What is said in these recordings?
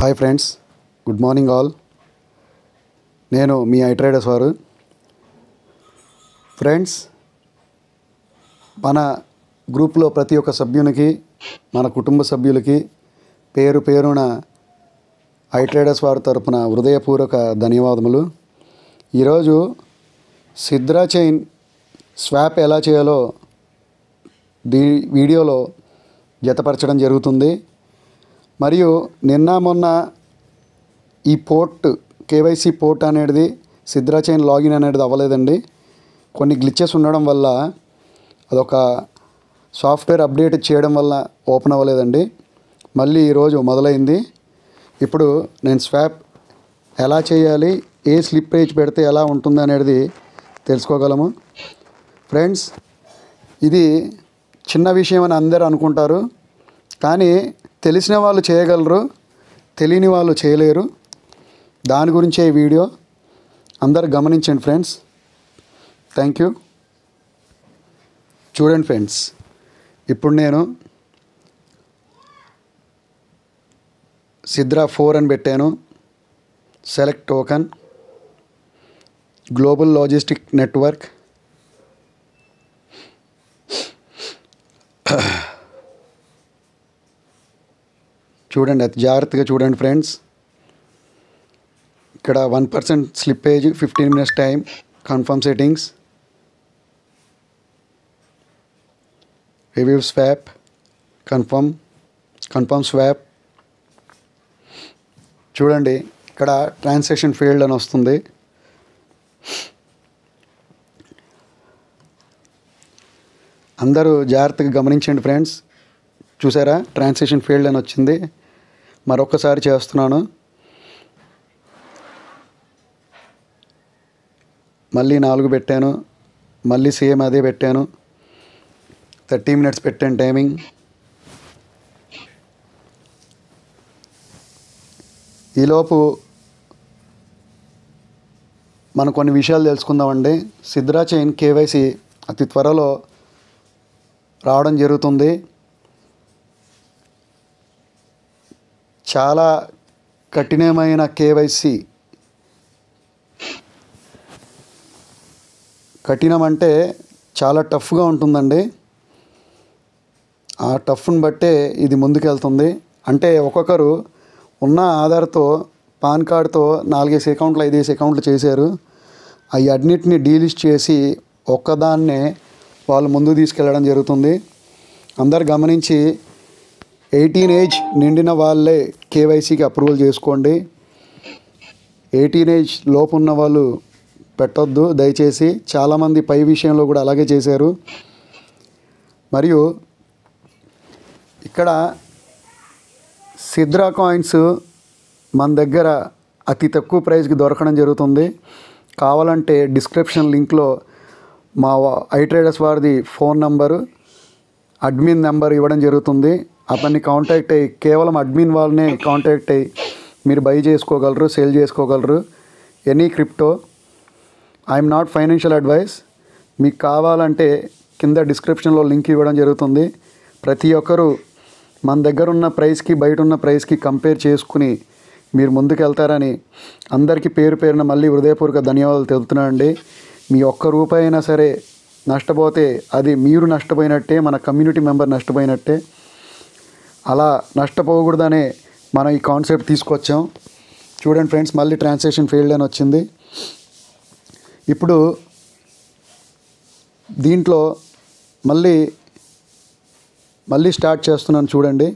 Hi friends, good morning all. నేను మీ iTraders వారు. Friends, మన గ్రూప్లో ప్రతి ఒక్క సభ్యునికి, మన కుటుంబ సభ్యులకి పేరు పేరున iTraders వారి తరపున హృదయపూర్వక ధన్యవాదములు. ఈరోజు సిద్రా చైన్ స్వాప్ ఎలా చేయాలో వీడియోలో జతపరచడం జరుగుతుంది. మరియు నిన్న మొన్న ఈ పోర్ట్ కేవైసీ పోర్ట్ అనేది సిద్రా చైన్ లాగిన్ అనేది అవ్వలేదండి. కొన్ని గ్లిచెస్ ఉండడం వల్ల అదొక సాఫ్ట్వేర్ అప్డేట్ చేయడం వల్ల ఓపెన్ అవ్వలేదండి. మళ్ళీ ఈరోజు మొదలైంది. ఇప్పుడు నేను స్వాప్ ఎలా చేయాలి, ఏ స్లిప్ పేజ్ పెడితే ఎలా ఉంటుంది అనేది తెలుసుకోగలము. ఫ్రెండ్స్, ఇది చిన్న విషయం అని అందరూ అనుకుంటారు, కానీ తెలిసిన వాళ్ళు చేయగలరు, తెలియని వాళ్ళు చేయలేరు. దాని గురించే ఈ వీడియో. అందరు గమనించండి ఫ్రెండ్స్. Thank you. చూడండి ఫ్రెండ్స్, ఇప్పుడు నేను సిద్రా 4 అని పెట్టాను. Select token, global logistic network. చూడండి, అది జాగ్రత్తగా చూడండి ఫ్రెండ్స్. ఇక్కడ 1% slippage, 15 minutes time, confirm settings, review swap, confirm swap. చూడండి, ఇక్కడ ట్రాన్సాక్షన్ ఫెయిల్డ్ అని వస్తుంది. అందరూ జాగ్రత్తగా గమనించండి ఫ్రెండ్స్. చూసారా, ట్రాన్సాక్షన్ ఫెయిల్డ్ అని వచ్చింది. మరొకసారి చేస్తున్నాను. మళ్ళీ 4 పెట్టాను, మళ్ళీ సేమ్ అదే పెట్టాను. 30 minutes పెట్టాను టైమింగ్. ఈలోపు మనం కొన్ని విషయాలు తెలుసుకుందామండి. సిద్రా చైన్ కేవైసీ అతి త్వరలో రావడం జరుగుతుంది. చాలా కఠినమైన కేవైసీ. కఠినం అంటే చాలా టఫ్గా ఉంటుందండి. ఆ టఫ్ని బట్టే ఇది ముందుకెళ్తుంది. అంటే ఒక్కొక్కరు ఉన్న ఆధార్తో, పాన్ కార్డ్తో 4 అకౌంట్లు 5 అకౌంట్లు చేశారు. అవి అన్నిటిని డీలిస్ట్ చేసి ఒక్కదాన్నే వాళ్ళు ముందుకు తీసుకెళ్ళడం జరుగుతుంది. అందరు గమనించి 18 ఏజ్ నిండిన వాళ్ళే కేవైసీకి అప్రూవల్ చేసుకోండి. 18 ఏజ్ లోపు ఉన్న వాళ్ళు పెట్టొద్దు దయచేసి. చాలామంది పై విషయంలో కూడా అలాగే చేశారు. మరియు ఇక్కడ సిద్రా కాయిన్స్ మన దగ్గర అతి తక్కువ ప్రైస్కి దొరకడం జరుగుతుంది. కావాలంటే డిస్క్రిప్షన్ లింక్లో మా iTraders వారిది ఫోన్ నంబరు, అడ్మిన్ నెంబర్ ఇవ్వడం జరుగుతుంది. అతన్ని కాంటాక్ట్ అయ్యి, కేవలం అడ్మిన్ వాళ్ళనే కాంటాక్ట్ అయ్యి మీరు బై చేసుకోగలరు, సేల్ చేసుకోగలరు. Any crypto. I'm not financial advice. మీకు కావాలంటే కింద డిస్క్రిప్షన్లో లింక్ ఇవ్వడం జరుగుతుంది. ప్రతి ఒక్కరూ మన దగ్గర ఉన్న ప్రైస్కి బయట ఉన్న ప్రైస్కి కంపేర్ చేసుకుని మీరు ముందుకు వెళ్తారని అందరికీ పేరు పేరున మళ్ళీ హృదయపూర్వక ధన్యవాదాలు తెలుపుతున్నానండి. మీ ఒక్క రూపాయి అయినా సరే నష్టపోతే అది మీరు నష్టపోయినట్టే, మన కమ్యూనిటీ మెంబర్ నష్టపోయినట్టే. అలా నష్టపోకూడదనే మనం ఈ కాన్సెప్ట్ తీసుకొచ్చాం. చూడండి ఫ్రెండ్స్, మళ్ళీ ట్రాన్సాక్షన్ ఫెయిల్డ్ అని వచ్చింది. ఇప్పుడు దీంట్లో మళ్ళీ స్టార్ట్ చేస్తున్నాను. చూడండి,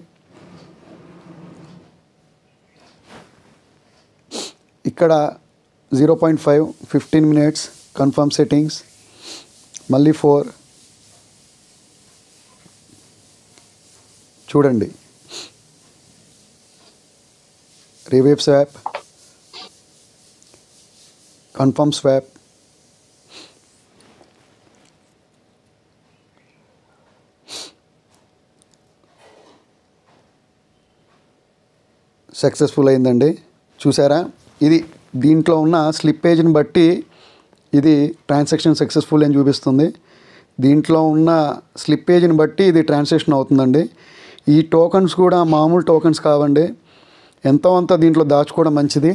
ఇక్కడ 0.5, 15 minutes, కన్ఫర్మ్ సెట్టింగ్స్, మళ్ళీ 4. చూడండి, review swap, confirm swap, successful అయిందండి. చూసారా, ఇది దీంట్లో ఉన్న స్లిప్పేజ్ని బట్టి ఇది ట్రాన్సాక్షన్ సక్సెస్ఫుల్ అని చూపిస్తుంది. దీంట్లో ఉన్న స్లిప్పేజ్ని బట్టి ఇది ట్రాన్సాక్షన్ అవుతుందండి. ఈ టోకన్స్ కూడా మామూలు టోకన్స్ కావండి. ఎంతో అంత దీంట్లో దాచుకోవడం మంచిది.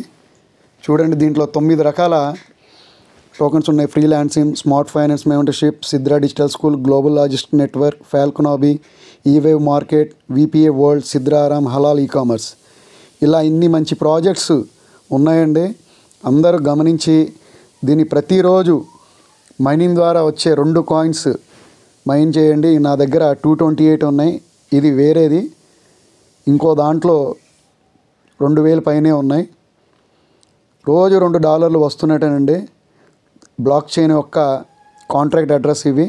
చూడండి, దీంట్లో 9 రకాల టోకెన్స్ ఉన్నాయి. Freelancing, smart finance membership, Sidra digital school, global logistic network, ఫాల్కనాబీ, ఈవేవ్ మార్కెట్, విపిఏ వరల్డ్, సిద్రారామ్, హలాల్ ఈకామర్స్, ఇలా ఇన్ని మంచి ప్రాజెక్ట్స్ ఉన్నాయండి. అందరూ గమనించి దీన్ని ప్రతిరోజు మైనింగ్ ద్వారా వచ్చే 2 కాయిన్స్ మైన్ చేయండి. నా దగ్గర 228 ఉన్నాయి. ఇది వేరేది, ఇంకో దాంట్లో 2000 పైనే ఉన్నాయి. రోజు $2 వస్తున్నట్టేనండి. బ్లాక్ చైన్ యొక్క కాంట్రాక్ట్ అడ్రస్ ఇవి.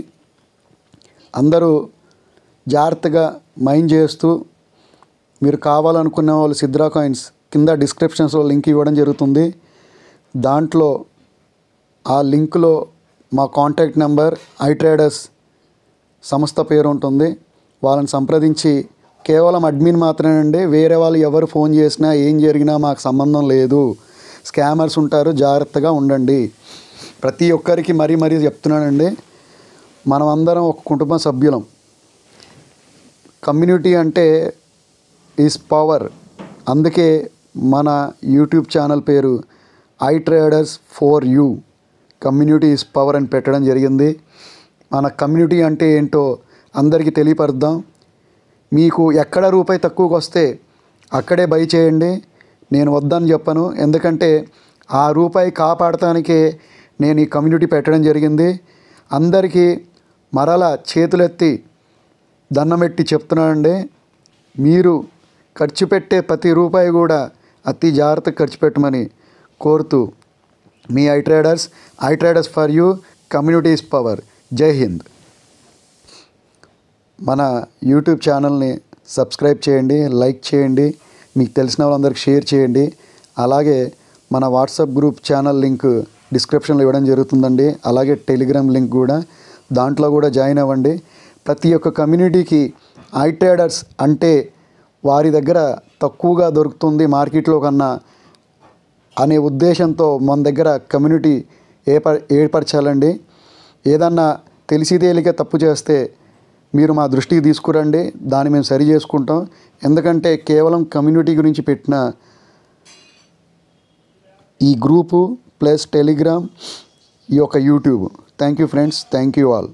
అందరూ జాగ్రత్తగా మైన్ చేస్తూ, మీరు కావాలనుకునే వాళ్ళు సిద్రా కాయిన్స్ కింద డిస్క్రిప్షన్స్లో లింక్ ఇవ్వడం జరుగుతుంది. దాంట్లో ఆ లింక్లో మా కాంటాక్ట్ నెంబర్, ఐట్రేడర్స్ సంస్థ పేరు ఉంటుంది. వాళ్ళని సంప్రదించి, కేవలం అడ్మిన్ మాత్రమేనండి, వేరే వాళ్ళు ఎవరు ఫోన్ చేసినా ఏం జరిగినా మాకు సంబంధం లేదు. స్కామర్స్ ఉంటారు, జాగ్రత్తగా ఉండండి. ప్రతి ఒక్కరికి మరీ చెప్తున్నానండి, మనం అందరం ఒక కుటుంబ సభ్యులం. కమ్యూనిటీ అంటే ఈజ్ పవర్. అందుకే మన యూట్యూబ్ ఛానల్ పేరు iTraders for you, community is power అని పెట్టడం జరిగింది. మన కమ్యూనిటీ అంటే ఏంటో అందరికీ తెలియపరుద్దాం. మీకు ఎక్కడ రూపాయి తక్కువకి వస్తే అక్కడే బై చేయండి. నేను వద్దని చెప్పను, ఎందుకంటే ఆ రూపాయి కాపాడటానికే నేను ఈ కమ్యూనిటీ పెట్టడం జరిగింది. అందరికీ మరలా చేతులెత్తి దండం పెట్టి చెప్తున్నానండి, మీరు ఖర్చు పెట్టే ప్రతి రూపాయి కూడా అతి జాగ్రత్తగా ఖర్చు పెట్టమని కోరుతూ, మీ iTraders for you, community is power. జై హింద్. మన యూట్యూబ్ ఛానల్ని సబ్స్క్రైబ్ చేయండి, లైక్ చేయండి, మీకు తెలిసిన వాళ్ళందరికీ షేర్ చేయండి. అలాగే మన వాట్సాప్ గ్రూప్ ఛానల్ లింక్ డిస్క్రిప్షన్లో ఇవ్వడం జరుగుతుందండి. అలాగే టెలిగ్రామ్ లింక్ కూడా, దాంట్లో కూడా జాయిన్ అవ్వండి. ప్రతి ఒక్క కమ్యూనిటీకి iTraders అంటే వారి దగ్గర తక్కువగా దొరుకుతుంది మార్కెట్లో కన్నా అనే ఉద్దేశంతో మన దగ్గర కమ్యూనిటీ ఏర్పరచాలండి. ఏదన్నా తెలిసి తేలిక తప్పు చేస్తే మీరు మా దృష్టికి తీసుకురండి, దాన్ని మేము సరి చేసుకుంటాం. ఎందుకంటే కేవలం కమ్యూనిటీ గురించి పెట్టిన ఈ గ్రూపు ప్లస్ టెలిగ్రామ్, ఈ యొక్క YouTube. Thank you friends, thank you all.